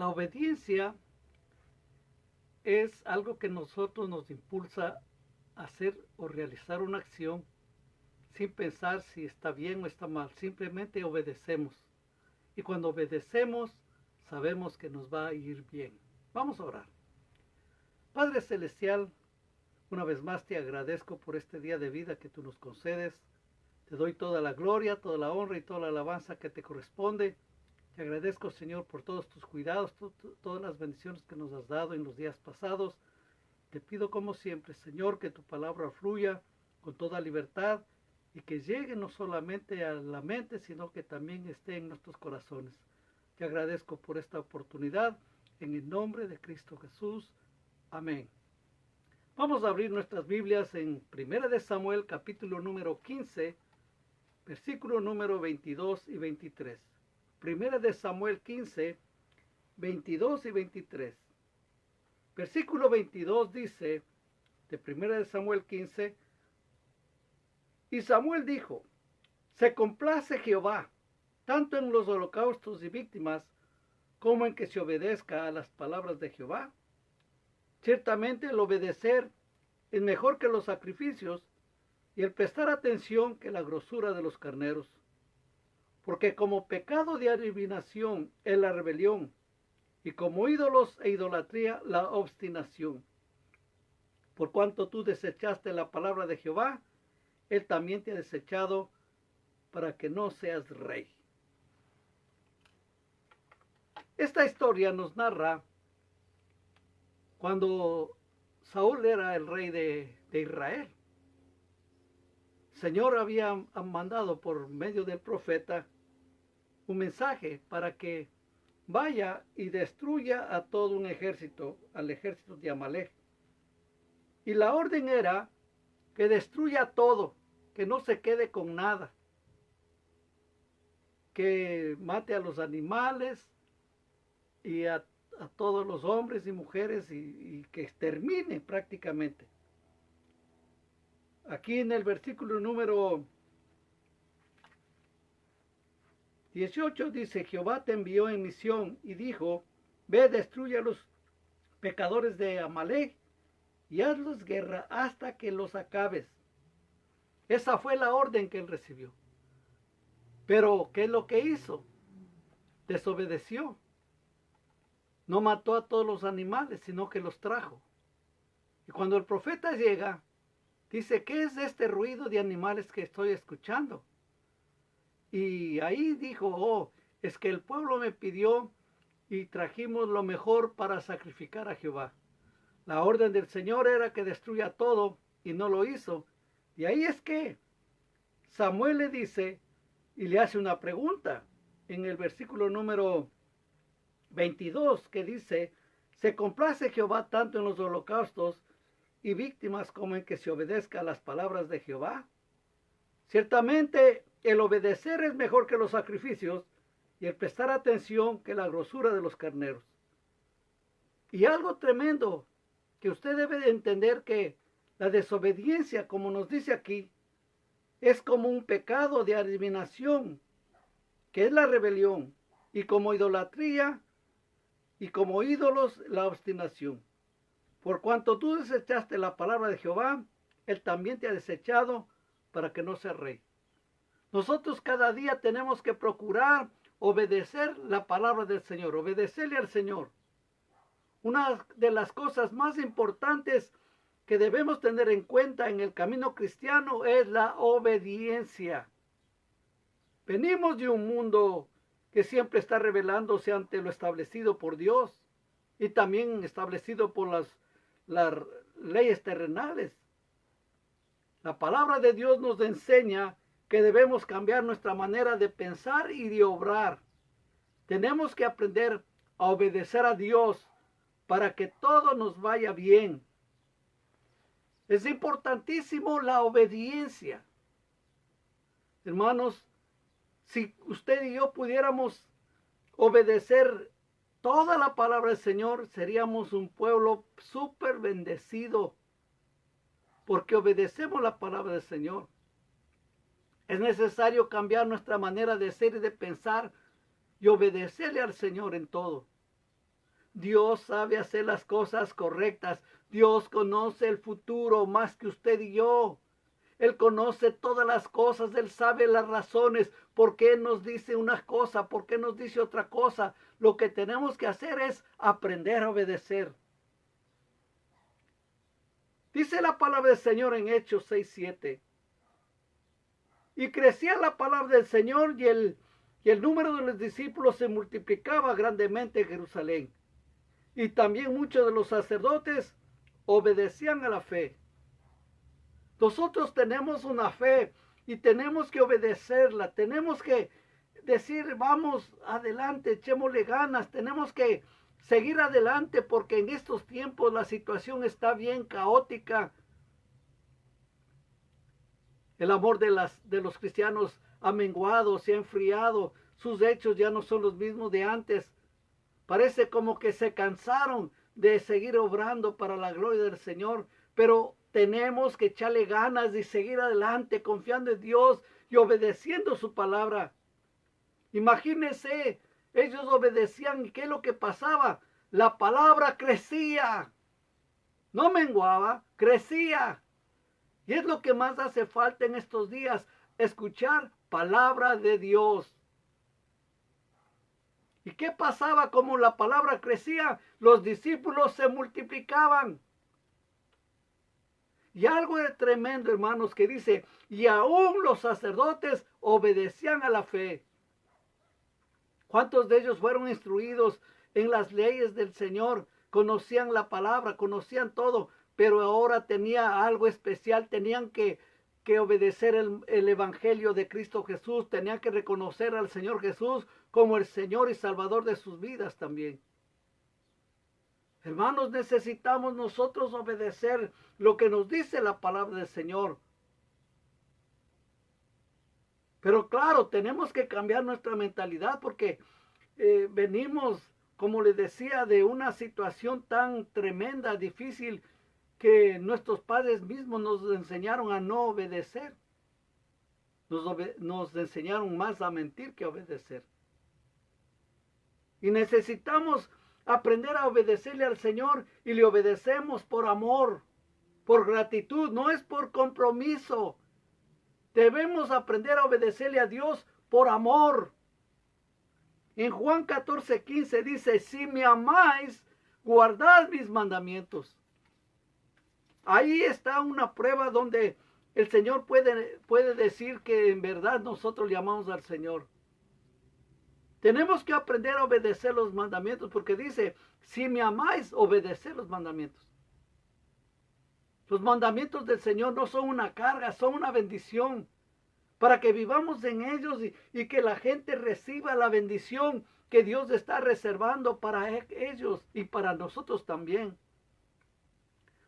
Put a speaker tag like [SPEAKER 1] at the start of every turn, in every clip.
[SPEAKER 1] La obediencia es algo que nosotros nos impulsa a hacer o realizar una acción sin pensar si está bien o está mal. Simplemente obedecemos. Y cuando obedecemos, sabemos que nos va a ir bien. Vamos a orar. Padre Celestial, una vez más te agradezco por este día de vida que tú nos concedes. Te doy toda la gloria, toda la honra y toda la alabanza que te corresponde. Te agradezco, Señor, por todos tus cuidados, todas las bendiciones que nos has dado en los días pasados. Te pido como siempre, Señor, que tu palabra fluya con toda libertad y que llegue no solamente a la mente, sino que también esté en nuestros corazones. Te agradezco por esta oportunidad, en el nombre de Cristo Jesús. Amén. Vamos a abrir nuestras Biblias en 1 de Samuel, capítulo número 15, versículo número 22 y 23. 1 de Samuel 15, 22 y 23. Versículo 22 dice, de 1 de Samuel 15, y Samuel dijo, se complace Jehová, tanto en los holocaustos y víctimas, como en que se obedezca a las palabras de Jehová. Ciertamente el obedecer es mejor que los sacrificios, y el prestar atención que la grosura de los carneros. Porque como pecado de adivinación es la rebelión, y como ídolos e idolatría la obstinación. Por cuanto tú desechaste la palabra de Jehová, él también te ha desechado para que no seas rey. Esta historia nos narra cuando Saúl era el rey de Israel. El Señor había mandado por medio del profeta un mensaje para que vaya y destruya a todo un ejército, al ejército de Amalek. Y la orden era que destruya todo, que no se quede con nada, que mate a los animales y a todos los hombres y mujeres y que extermine prácticamente. Aquí en el versículo número 18 dice, Jehová te envió en misión y dijo, ve, destruye a los pecadores de Amalek y hazlos guerra hasta que los acabes. Esa fue la orden que él recibió. Pero, ¿qué es lo que hizo? Desobedeció. No mató a todos los animales, sino que los trajo. Y cuando el profeta llega, dice, ¿qué es este ruido de animales que estoy escuchando? Y ahí dijo, oh, es que el pueblo me pidió y trajimos lo mejor para sacrificar a Jehová. La orden del Señor era que destruya todo y no lo hizo. Y ahí es que Samuel le dice y le hace una pregunta en el versículo número 22 que dice, se complace Jehová tanto en los holocaustos y víctimas como en que se obedezca a las palabras de Jehová. Ciertamente el obedecer es mejor que los sacrificios y el prestar atención que la grosura de los carneros. Y algo tremendo que usted debe de entender, que la desobediencia, como nos dice aquí, es como un pecado de adivinación, que es la rebelión, y como idolatría y como ídolos la obstinación. Por cuanto tú desechaste la palabra de Jehová, él también te ha desechado para que no seas rey. Nosotros cada día tenemos que procurar obedecer la palabra del Señor, obedecerle al Señor. Una de las cosas más importantes que debemos tener en cuenta en el camino cristiano es la obediencia. Venimos de un mundo que siempre está rebelándose ante lo establecido por Dios y también establecido por las leyes terrenales. La palabra de Dios nos enseña que debemos cambiar nuestra manera de pensar y de obrar. Tenemos que aprender a obedecer a Dios para que todo nos vaya bien. Es importantísimo la obediencia. Hermanos, si usted y yo pudiéramos obedecer toda la palabra del Señor, seríamos un pueblo súper bendecido, porque obedecemos la palabra del Señor. Es necesario cambiar nuestra manera de ser y de pensar y obedecerle al Señor en todo. Dios sabe hacer las cosas correctas. Dios conoce el futuro más que usted y yo. Él conoce todas las cosas, Él sabe las razones, por qué nos dice una cosa, por qué nos dice otra cosa. Lo que tenemos que hacer es aprender a obedecer. Dice la palabra del Señor en Hechos 6:7. Y crecía la palabra del Señor y el número de los discípulos se multiplicaba grandemente en Jerusalén. Y también muchos de los sacerdotes obedecían a la fe. Nosotros tenemos una fe y tenemos que obedecerla. Tenemos que decir, vamos adelante, echémosle ganas. Tenemos que seguir adelante porque en estos tiempos la situación está bien caótica. El amor de los cristianos ha menguado, se ha enfriado. Sus hechos ya no son los mismos de antes. Parece como que se cansaron de seguir obrando para la gloria del Señor. Pero tenemos que echarle ganas y seguir adelante, confiando en Dios y obedeciendo su palabra. Imagínense, ellos obedecían y ¿qué es lo que pasaba? La palabra crecía. No menguaba, crecía. Y es lo que más hace falta en estos días, escuchar palabra de Dios. ¿Y qué pasaba? Como la palabra crecía, los discípulos se multiplicaban. Y algo de tremendo, hermanos, que dice, y aún los sacerdotes obedecían a la fe. ¿Cuántos de ellos fueron instruidos en las leyes del Señor? Conocían la palabra, conocían todo, pero ahora tenía algo especial, tenían que obedecer el evangelio de Cristo Jesús, tenían que reconocer al Señor Jesús como el Señor y Salvador de sus vidas también. Hermanos, necesitamos nosotros obedecer lo que nos dice la palabra del Señor. Pero claro, tenemos que cambiar nuestra mentalidad porque venimos, como les decía, de una situación tan tremenda, difícil, que nuestros padres mismos nos enseñaron a no obedecer. Nos enseñaron más a mentir que a obedecer. Y necesitamos aprender a obedecerle al Señor y le obedecemos por amor, por gratitud, no es por compromiso. Debemos aprender a obedecerle a Dios por amor. En Juan 14:15 dice, si me amáis, guardad mis mandamientos. Ahí está una prueba donde el Señor puede decir que en verdad nosotros le amamos al Señor. Tenemos que aprender a obedecer los mandamientos porque dice, si me amáis, obedeced los mandamientos. Los mandamientos del Señor no son una carga, son una bendición. Para que vivamos en ellos y que la gente reciba la bendición que Dios está reservando para ellos y para nosotros también.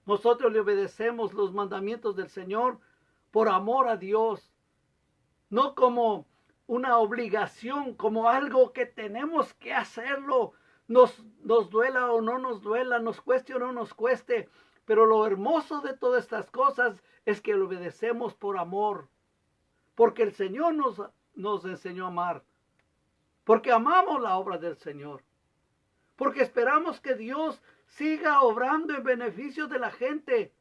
[SPEAKER 1] Nosotros le obedecemos los mandamientos del Señor por amor a Dios. No como una obligación, como algo que tenemos que hacerlo. Nos duela o no nos duela, nos cueste o no nos cueste. Pero lo hermoso de todas estas cosas es que lo obedecemos por amor. Porque el Señor nos enseñó a amar. Porque amamos la obra del Señor. Porque esperamos que Dios siga obrando en beneficio de la gente.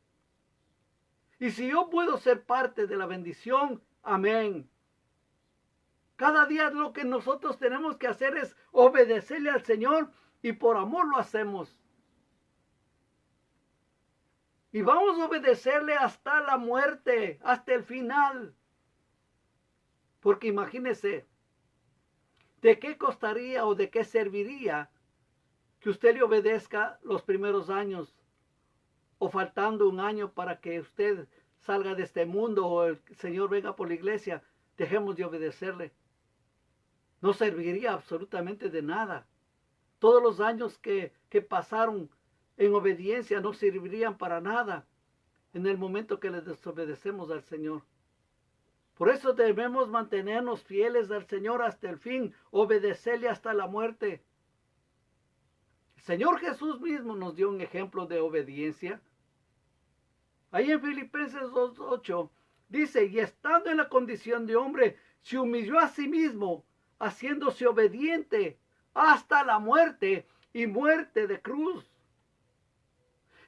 [SPEAKER 1] Y si yo puedo ser parte de la bendición, amén. Cada día lo que nosotros tenemos que hacer es obedecerle al Señor y por amor lo hacemos. Y vamos a obedecerle hasta la muerte, hasta el final. Porque imagínese, ¿de qué costaría o de qué serviría que usted le obedezca los primeros años o faltando un año para que usted salga de este mundo o el Señor venga por la iglesia? Dejemos de obedecerle. No serviría absolutamente de nada. Todos los años que pasaron en obediencia no servirían para nada en el momento que le desobedecemos al Señor. Por eso debemos mantenernos fieles al Señor hasta el fin, obedecerle hasta la muerte. El Señor Jesús mismo nos dio un ejemplo de obediencia. Ahí en Filipenses 2:8 dice, y estando en la condición de hombre, se humilló a sí mismo, haciéndose obediente hasta la muerte y muerte de cruz.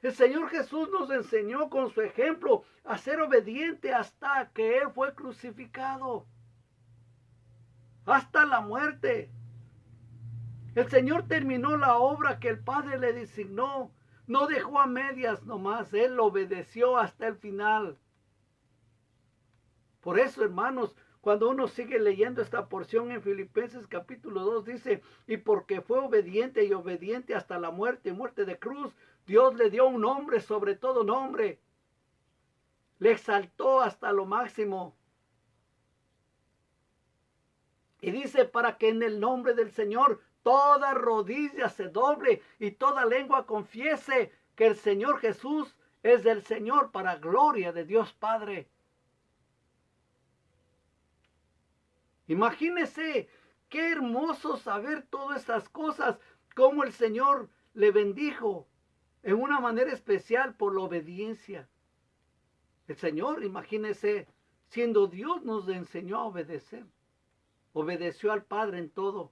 [SPEAKER 1] El Señor Jesús nos enseñó con su ejemplo a ser obediente hasta que Él fue crucificado, hasta la muerte. El Señor terminó la obra que el Padre le designó. No dejó a medias nomás, Él obedeció hasta el final. Por eso, hermanos, cuando uno sigue leyendo esta porción en Filipenses capítulo 2, dice, y porque fue obediente y obediente hasta la muerte, muerte de cruz, Dios le dio un nombre sobre todo nombre. Le exaltó hasta lo máximo. Y dice, para que en el nombre del Señor toda rodilla se doble y toda lengua confiese que el Señor Jesús es el Señor, para gloria de Dios Padre. Imagínese qué hermoso saber todas estas cosas, cómo el Señor le bendijo en una manera especial por la obediencia. El Señor, imagínese, siendo Dios, nos enseñó a obedecer. Obedeció al Padre en todo.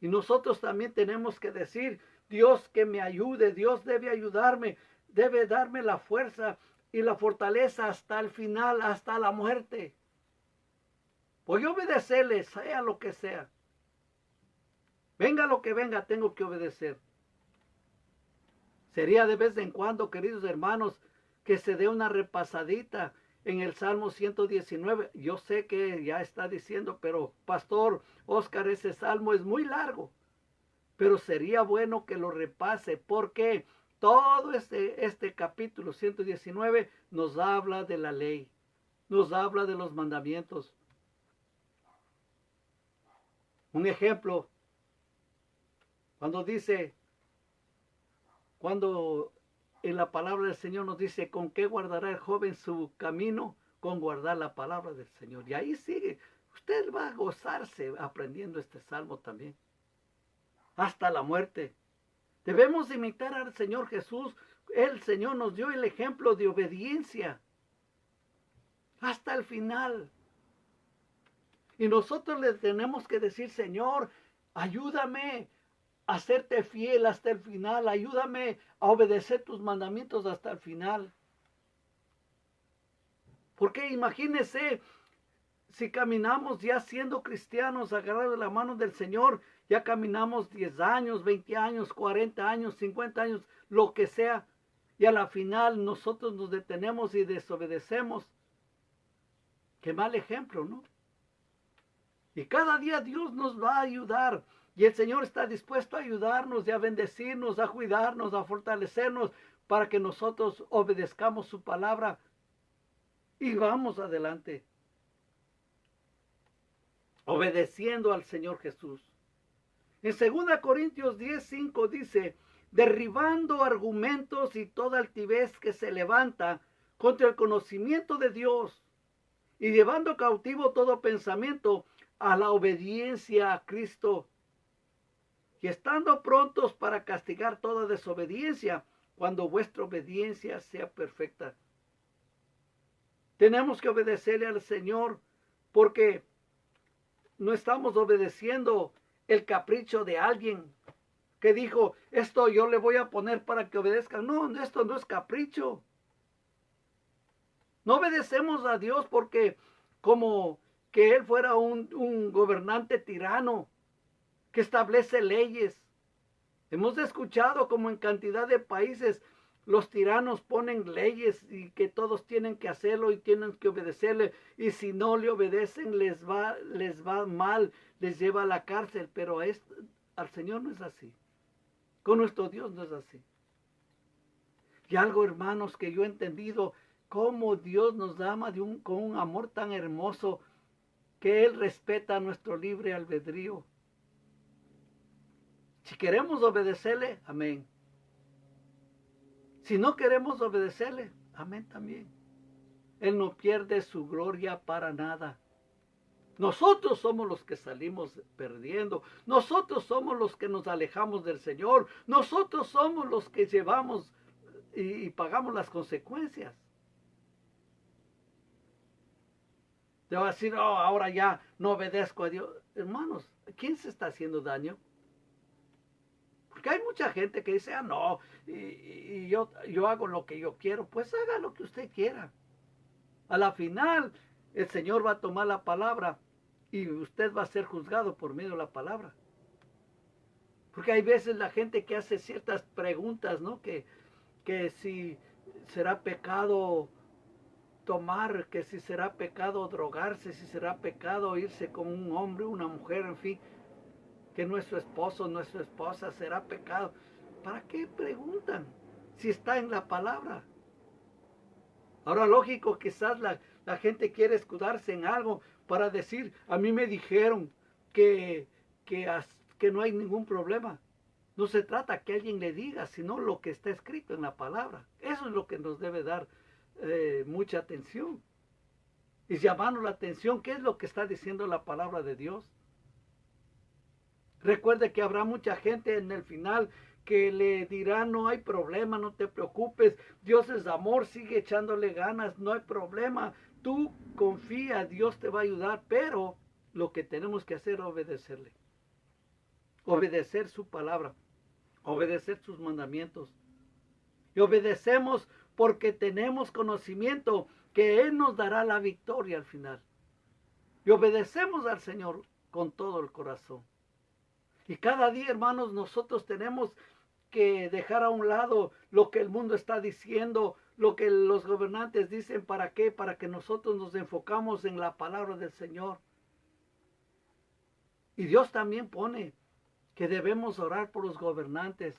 [SPEAKER 1] Y nosotros también tenemos que decir, Dios que me ayude, Dios debe ayudarme, debe darme la fuerza y la fortaleza hasta el final, hasta la muerte. Voy a obedecerle, sea lo que sea. Venga lo que venga, tengo que obedecer. Sería de vez en cuando, queridos hermanos, que se dé una repasadita en el Salmo 119. Yo sé que ya está diciendo, pero Pastor Oscar, ese Salmo es muy largo. Pero sería bueno que lo repase, porque todo este capítulo 119 nos habla de la ley, nos habla de los mandamientos. Un ejemplo, cuando en la palabra del Señor nos dice, ¿con qué guardará el joven su camino? Con guardar la palabra del Señor. Y ahí sigue. Usted va a gozarse aprendiendo este salmo también. Hasta la muerte. Debemos imitar al Señor Jesús. El Señor nos dio el ejemplo de obediencia. Hasta el final. Y nosotros le tenemos que decir, Señor, ayúdame a serte fiel hasta el final. Ayúdame a obedecer tus mandamientos hasta el final. Porque imagínese, si caminamos ya siendo cristianos, agarrados de la mano del Señor, ya caminamos 10 años, 20 años, 40 años, 50 años, lo que sea, y a la final nosotros nos detenemos y desobedecemos. Qué mal ejemplo, ¿no? Y cada día Dios nos va a ayudar. Y el Señor está dispuesto a ayudarnos y a bendecirnos, a cuidarnos, a fortalecernos para que nosotros obedezcamos su palabra y vamos adelante. Obedeciendo al Señor Jesús. En 2 Corintios 10:5 dice, derribando argumentos y toda altivez que se levanta contra el conocimiento de Dios y llevando cautivo todo pensamiento a la obediencia a Cristo, y estando prontos para castigar toda desobediencia cuando vuestra obediencia sea perfecta. Tenemos que obedecerle al Señor porque no estamos obedeciendo el capricho de alguien que dijo, esto yo le voy a poner para que obedezcan. No, esto no es capricho. No obedecemos a Dios porque como que Él fuera un gobernante tirano que establece leyes. Hemos escuchado como en cantidad de países los tiranos ponen leyes y que todos tienen que hacerlo y tienen que obedecerle. Y si no le obedecen les va mal, les lleva a la cárcel. Pero al Señor no es así. Con nuestro Dios no es así. Y algo, hermanos, que yo he entendido, cómo Dios nos ama con un amor tan hermoso, que Él respeta nuestro libre albedrío. Si queremos obedecerle, amén. Si no queremos obedecerle, amén también. Él no pierde su gloria para nada. Nosotros somos los que salimos perdiendo. Nosotros somos los que nos alejamos del Señor. Nosotros somos los que llevamos y pagamos las consecuencias. Te va a decir, oh, ahora ya no obedezco a Dios. Hermanos, ¿quién se está haciendo daño? Porque hay mucha gente que dice, no, y yo hago lo que yo quiero. Pues haga lo que usted quiera. A la final, el Señor va a tomar la palabra y usted va a ser juzgado por medio de la palabra. Porque hay veces la gente que hace ciertas preguntas, ¿no? Que si será pecado tomar, que si será pecado drogarse, si será pecado irse con un hombre, una mujer, en fin, que nuestro esposo, nuestra esposa, será pecado. ¿Para qué preguntan? Si está en la palabra. Ahora, lógico, quizás la gente quiere escudarse en algo para decir, a mí me dijeron que, que no hay ningún problema. No se trata que alguien le diga, sino lo que está escrito en la palabra. Eso es lo que nos debe dar mucha atención. Y llamarnos la atención, ¿qué es lo que está diciendo la palabra de Dios? Recuerde que habrá mucha gente en el final que le dirá, no hay problema, no te preocupes, Dios es amor, sigue echándole ganas, no hay problema, tú confía, Dios te va a ayudar, pero lo que tenemos que hacer es obedecerle, obedecer su palabra, obedecer sus mandamientos. Y obedecemos porque tenemos conocimiento que Él nos dará la victoria al final. Y obedecemos al Señor con todo el corazón. Y cada día, hermanos, nosotros tenemos que dejar a un lado lo que el mundo está diciendo, lo que los gobernantes dicen. ¿Para qué? Para que nosotros nos enfocamos en la palabra del Señor. Y Dios también pone que debemos orar por los gobernantes.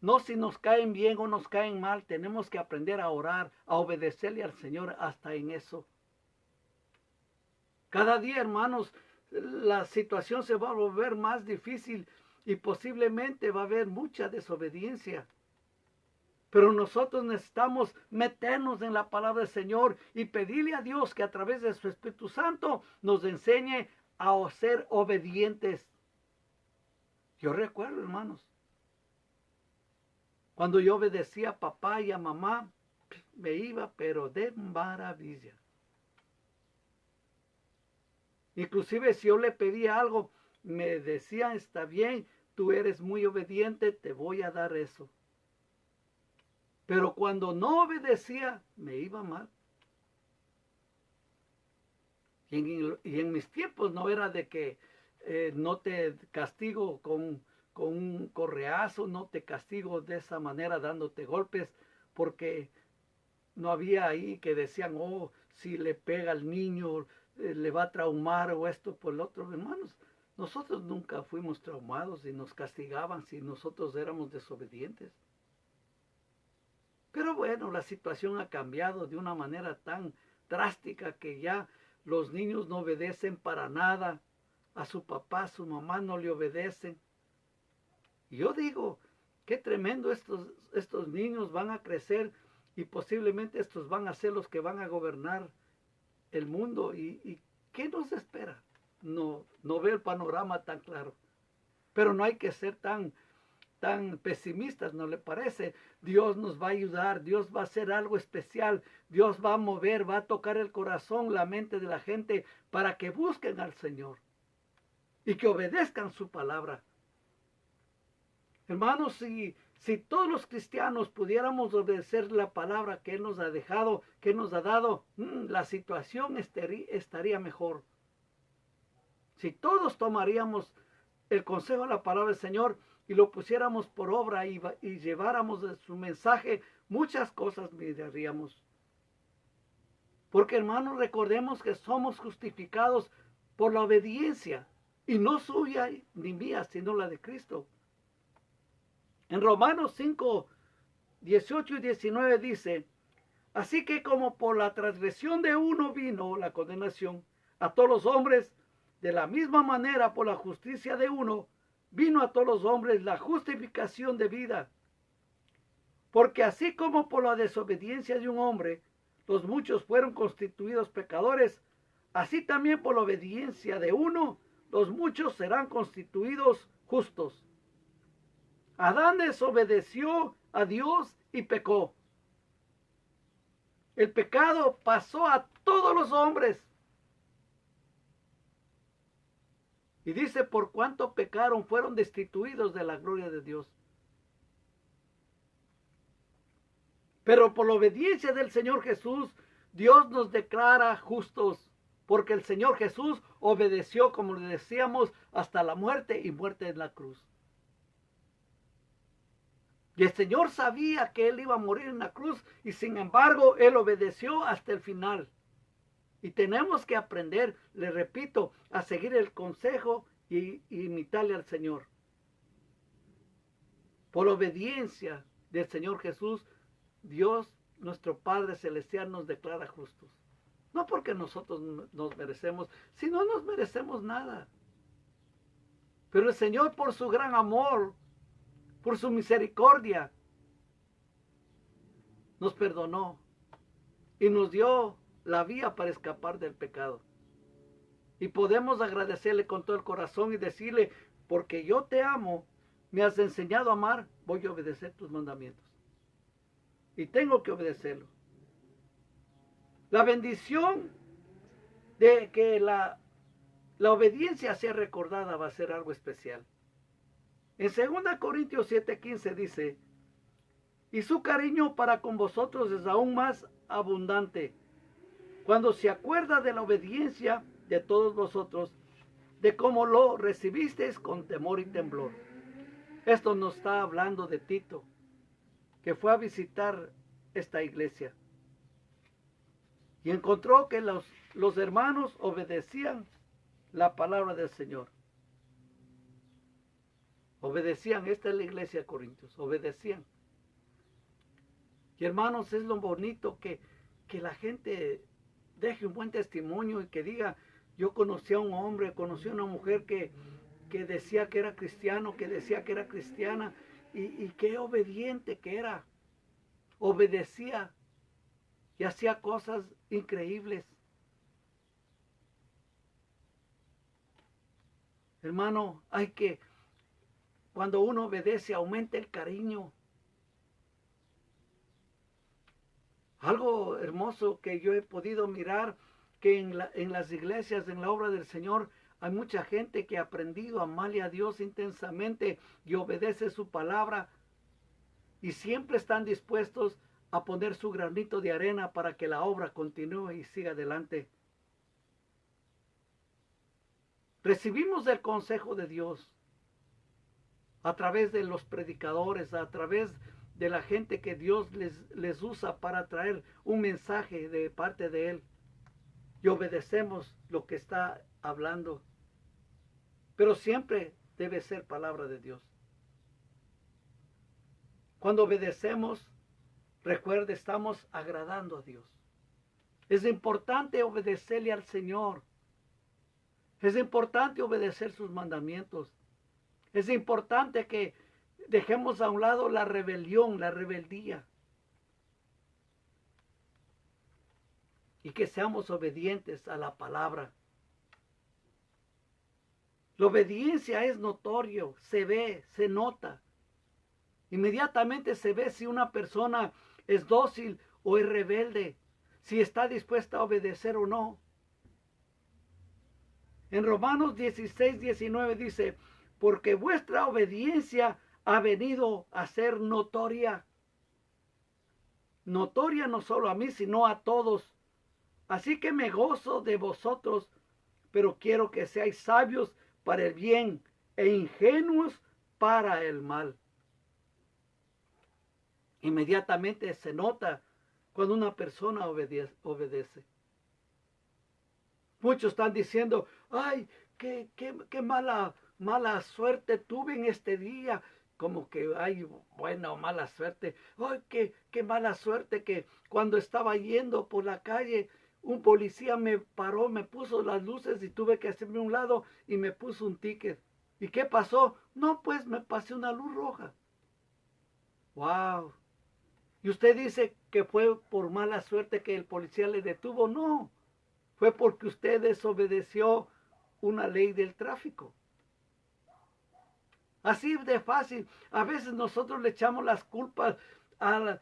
[SPEAKER 1] No si nos caen bien o nos caen mal, tenemos que aprender a orar, a obedecerle al Señor hasta en eso. Cada día, hermanos, la situación se va a volver más difícil y posiblemente va a haber mucha desobediencia. Pero nosotros necesitamos meternos en la palabra del Señor y pedirle a Dios que a través de su Espíritu Santo nos enseñe a ser obedientes. Yo recuerdo, hermanos, cuando yo obedecía a papá y a mamá, me iba pero de maravilla. Inclusive si yo le pedía algo, me decía, está bien, tú eres muy obediente, te voy a dar eso. Pero cuando no obedecía, me iba mal. Y en mis tiempos no era de que no te castigo con un correazo, no te castigo de esa manera dándote golpes, porque no había ahí que decían, oh, si le pega al niño, le va a traumar o esto por el otro. Hermanos, nosotros nunca fuimos traumados y nos castigaban si nosotros éramos desobedientes. Pero bueno, la situación ha cambiado de una manera tan drástica que ya los niños no obedecen para nada. A su papá, a su mamá no le obedecen. Y yo digo, qué tremendo estos niños van a crecer y posiblemente estos van a ser los que van a gobernar el mundo. ¿Y qué nos espera? No veo el panorama tan claro. Pero no hay que ser tan pesimistas, ¿no le parece? Dios nos va a ayudar, Dios va a hacer algo especial, Dios va a mover, va a tocar el corazón, la mente de la gente para que busquen al Señor y que obedezcan su palabra. Hermanos, si todos los cristianos pudiéramos obedecer la palabra que Él nos ha dejado, que Él nos ha dado, la situación estaría mejor. Si todos tomaríamos el consejo de la palabra del Señor y lo pusiéramos por obra y lleváramos su mensaje, muchas cosas miraríamos. Porque, hermanos, recordemos que somos justificados por la obediencia, y no suya ni mía, sino la de Cristo. En Romanos 5, 18 y 19 dice, así que como por la transgresión de uno vino la condenación a todos los hombres, de la misma manera por la justicia de uno vino a todos los hombres la justificación de vida. Porque así como por la desobediencia de un hombre los muchos fueron constituidos pecadores, así también por la obediencia de uno los muchos serán constituidos justos. Adán desobedeció a Dios y pecó. El pecado pasó a todos los hombres. Y dice, por cuanto pecaron, fueron destituidos de la gloria de Dios. Pero por la obediencia del Señor Jesús, Dios nos declara justos, porque el Señor Jesús obedeció, como le decíamos, hasta la muerte y muerte en la cruz. Y el Señor sabía que Él iba a morir en la cruz y sin embargo Él obedeció hasta el final. Y tenemos que aprender, le repito, a seguir el consejo y imitarle al Señor. Por obediencia del Señor Jesús, Dios, nuestro Padre Celestial, nos declara justos. No porque nosotros nos merecemos, si no nos merecemos nada. Pero el Señor, por su gran amor, por su misericordia, nos perdonó y nos dio la vía para escapar del pecado. Y podemos agradecerle con todo el corazón y decirle, porque yo te amo, me has enseñado a amar, voy a obedecer tus mandamientos. Y tengo que obedecerlo. La bendición de que la obediencia sea recordada va a ser algo especial. En 2 Corintios 7:15 dice, y su cariño para con vosotros es aún más abundante, cuando se acuerda de la obediencia de todos vosotros, de cómo lo recibisteis con temor y temblor. Esto nos está hablando de Tito, que fue a visitar esta iglesia. Y encontró que los hermanos obedecían la palabra del Señor. Obedecían, esta es la iglesia de Corintios, obedecían. Y hermanos, es lo bonito que la gente deje un buen testimonio y que diga, yo conocí a un hombre, conocí a una mujer que decía que era cristiano, que decía que era cristiana, y qué obediente que era. Obedecía y hacía cosas increíbles. Hermano, cuando uno obedece, aumenta el cariño. Algo hermoso que yo he podido mirar, que en las iglesias, en la obra del Señor, hay mucha gente que ha aprendido a amarle a Dios intensamente y obedece su palabra. Y siempre están dispuestos a poner su granito de arena para que la obra continúe y siga adelante. Recibimos el consejo de Dios a través de los predicadores, a través de la gente que Dios les usa para traer un mensaje de parte de Él. Y obedecemos lo que está hablando. Pero siempre debe ser palabra de Dios. Cuando obedecemos, recuerde, estamos agradando a Dios. Es importante obedecerle al Señor. Es importante obedecer sus mandamientos. Es importante que dejemos a un lado la rebelión, la rebeldía. Y que seamos obedientes a la palabra. La obediencia es notorio, se ve, se nota. Inmediatamente se ve si una persona es dócil o es rebelde, si está dispuesta a obedecer o no. En Romanos 16:19 dice, porque vuestra obediencia ha venido a ser notoria. Notoria no solo a mí, sino a todos. Así que me gozo de vosotros, pero quiero que seáis sabios para el bien e ingenuos para el mal. Inmediatamente se nota cuando una persona obedece. Muchos están diciendo, ay, qué mala suerte tuve en este día. Como que hay buena o mala suerte. Ay, qué mala suerte que cuando estaba yendo por la calle, un policía me paró, me puso las luces y tuve que hacerme a un lado y me puso un ticket. ¿Y qué pasó? No, pues me pasé una luz roja. ¡Wow! Y usted dice que fue por mala suerte que el policía le detuvo. No, fue porque usted desobedeció una ley del tráfico. Así de fácil. A veces nosotros le echamos las culpas a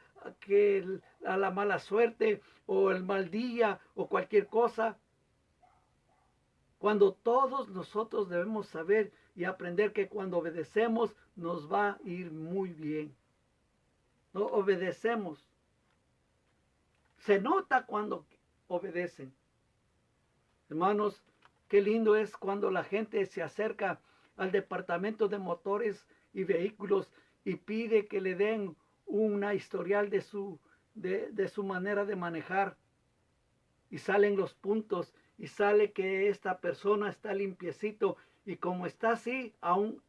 [SPEAKER 1] la mala suerte o el mal día o cualquier cosa. Cuando todos nosotros debemos saber y aprender que cuando obedecemos nos va a ir muy bien. No obedecemos. Se nota cuando obedecen. Hermanos, qué lindo es cuando la gente se acerca al departamento de motores y vehículos y pide que le den una historial de su manera de manejar. Y salen los puntos y sale que esta persona está limpiecito. Y como está así, aún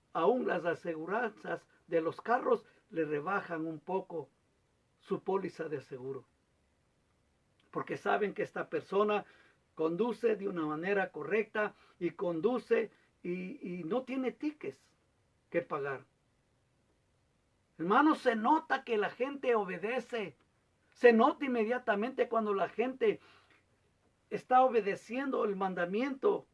[SPEAKER 1] las aseguranzas de los carros le rebajan un poco su póliza de seguro. Porque saben que esta persona conduce de una manera correcta y conduce y no tiene tickets que pagar. Hermanos, se nota que la gente obedece. Se nota inmediatamente cuando la gente está obedeciendo el mandamiento.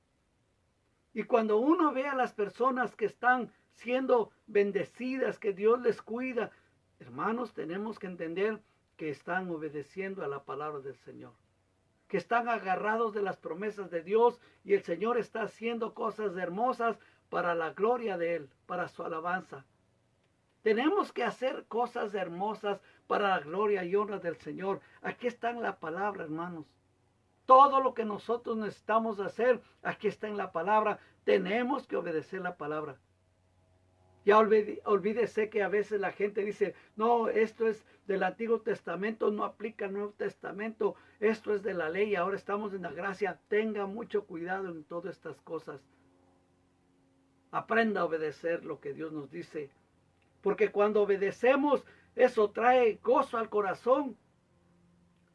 [SPEAKER 1] Y cuando uno ve a las personas que están siendo bendecidas, que Dios les cuida, hermanos, tenemos que entender que están obedeciendo a la palabra del Señor, que están agarrados de las promesas de Dios y el Señor está haciendo cosas hermosas para la gloria de Él, para su alabanza. Tenemos que hacer cosas hermosas para la gloria y honra del Señor. Aquí está en la palabra, hermanos. Todo lo que nosotros necesitamos hacer, aquí está en la palabra. Tenemos que obedecer la palabra. Ya olvídese que a veces la gente dice, no, esto es del Antiguo Testamento, no aplica al Nuevo Testamento, esto es de la ley, ahora estamos en la gracia. Tenga mucho cuidado en todas estas cosas. Aprenda a obedecer lo que Dios nos dice. Porque cuando obedecemos, eso trae gozo al corazón.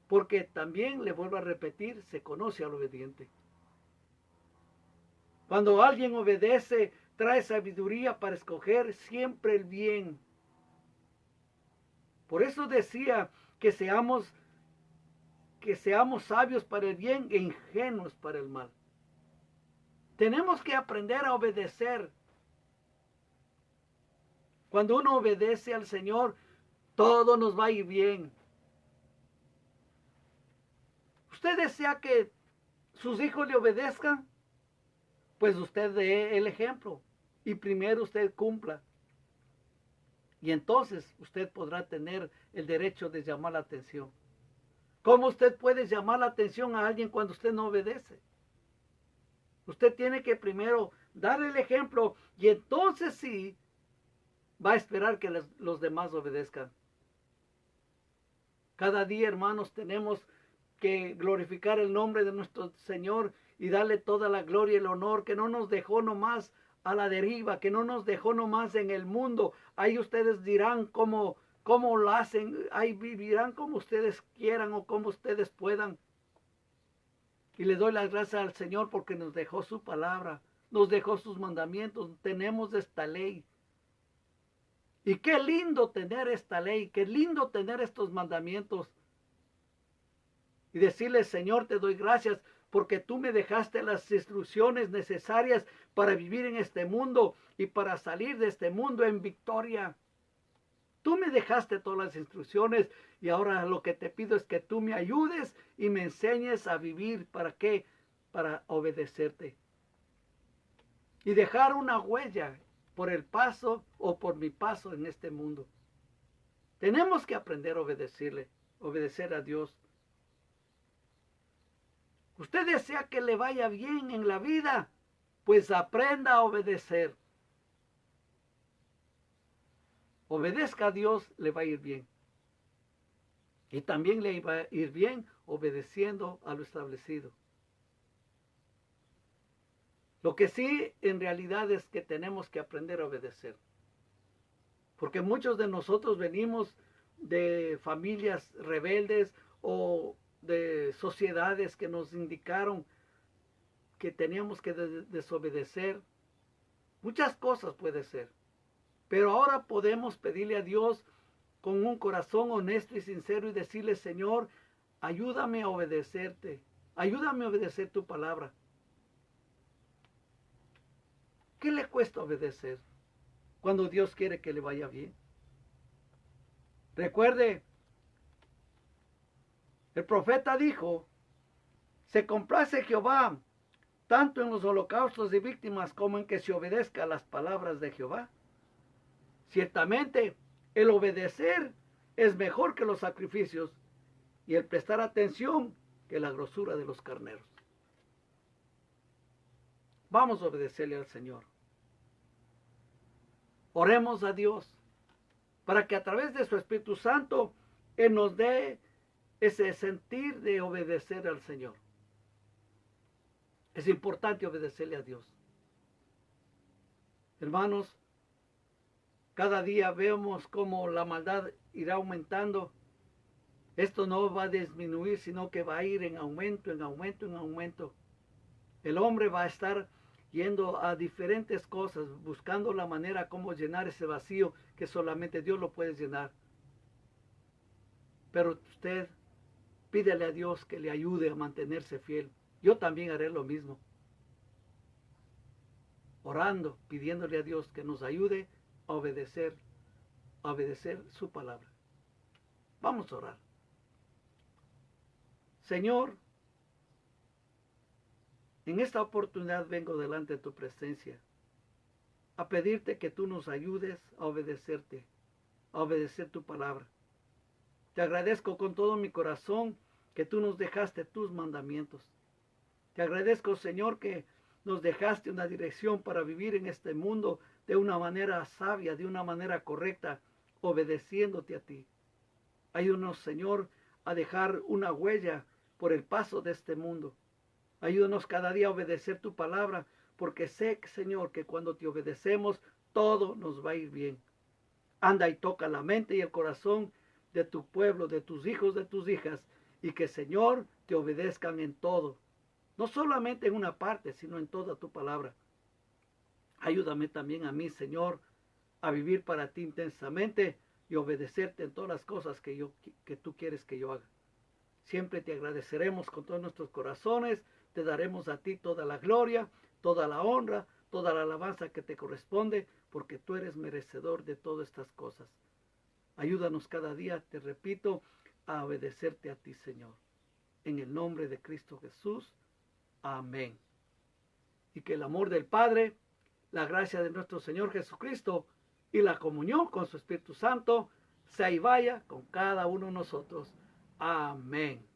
[SPEAKER 1] Porque también, le vuelvo a repetir, se conoce al obediente. Cuando alguien obedece, trae sabiduría para escoger siempre el bien. Por eso decía que seamos sabios para el bien e ingenuos para el mal. Tenemos que aprender a obedecer. Cuando uno obedece al Señor, todo nos va a ir bien. ¿Usted desea que sus hijos le obedezcan? Pues usted dé el ejemplo y primero usted cumpla. Y entonces usted podrá tener el derecho de llamar la atención. ¿Cómo usted puede llamar la atención a alguien cuando usted no obedece? Usted tiene que primero dar el ejemplo y entonces sí va a esperar que los demás obedezcan. Cada día, hermanos, tenemos que glorificar el nombre de nuestro Señor y darle toda la gloria y el honor, que no nos dejó nomás a la deriva, que no nos dejó nomás en el mundo. Ahí ustedes dirán cómo lo hacen, ahí vivirán como ustedes quieran o como ustedes puedan. Y le doy las gracias al Señor porque nos dejó su palabra, nos dejó sus mandamientos, tenemos esta ley. Y qué lindo tener esta ley, qué lindo tener estos mandamientos. Y decirle, Señor, te doy gracias porque tú me dejaste las instrucciones necesarias para vivir en este mundo y para salir de este mundo en victoria. Tú me dejaste todas las instrucciones y ahora lo que te pido es que tú me ayudes y me enseñes a vivir. ¿Para qué? Para obedecerte. Y dejar una huella por el paso o por mi paso en este mundo. Tenemos que aprender a obedecer a Dios. Usted desea que le vaya bien en la vida, pues aprenda a obedecer. Obedezca a Dios, le va a ir bien. Y también le va a ir bien obedeciendo a lo establecido. Lo que sí en realidad es que tenemos que aprender a obedecer. Porque muchos de nosotros venimos de familias rebeldes o de sociedades que nos indicaron que teníamos que desobedecer. Muchas cosas puede ser. Pero ahora podemos pedirle a Dios con un corazón honesto y sincero y decirle, Señor, ayúdame a obedecerte. Ayúdame a obedecer tu palabra. ¿Qué le cuesta obedecer cuando Dios quiere que le vaya bien? Recuerde, el profeta dijo, se complace Jehová tanto en los holocaustos y víctimas como en que se obedezca a las palabras de Jehová. Ciertamente, el obedecer es mejor que los sacrificios y el prestar atención que la grosura de los carneros. Vamos a obedecerle al Señor. Oremos a Dios para que a través de su Espíritu Santo Él nos dé ese sentir de obedecer al Señor. Es importante obedecerle a Dios. Hermanos, cada día vemos cómo la maldad irá aumentando. Esto no va a disminuir, sino que va a ir en aumento, en aumento, en aumento. El hombre va a estar yendo a diferentes cosas, buscando la manera como llenar ese vacío que solamente Dios lo puede llenar. Pero usted pídele a Dios que le ayude a mantenerse fiel. Yo también haré lo mismo. Orando, pidiéndole a Dios que nos ayude a obedecer su palabra. Vamos a orar. Señor, en esta oportunidad vengo delante de tu presencia a pedirte que tú nos ayudes a obedecerte, a obedecer tu palabra. Te agradezco con todo mi corazón que tú nos dejaste tus mandamientos. Te agradezco, Señor, que nos dejaste una dirección para vivir en este mundo de una manera sabia, de una manera correcta, obedeciéndote a ti. Ayúdanos, Señor, a dejar una huella por el paso de este mundo. Ayúdanos cada día a obedecer tu palabra, porque sé, Señor, que cuando te obedecemos, todo nos va a ir bien. Anda y toca la mente y el corazón de tu pueblo, de tus hijos, de tus hijas, y que, Señor, te obedezcan en todo. No solamente en una parte, sino en toda tu palabra. Ayúdame también a mí, Señor, a vivir para ti intensamente y obedecerte en todas las cosas que tú quieres que yo haga. Siempre te agradeceremos con todos nuestros corazones, te daremos a ti toda la gloria, toda la honra, toda la alabanza que te corresponde, porque tú eres merecedor de todas estas cosas. Ayúdanos cada día, te repito, a obedecerte a ti, Señor. En el nombre de Cristo Jesús. Amén. Y que el amor del Padre, la gracia de nuestro Señor Jesucristo y la comunión con su Espíritu Santo sea y vaya con cada uno de nosotros. Amén.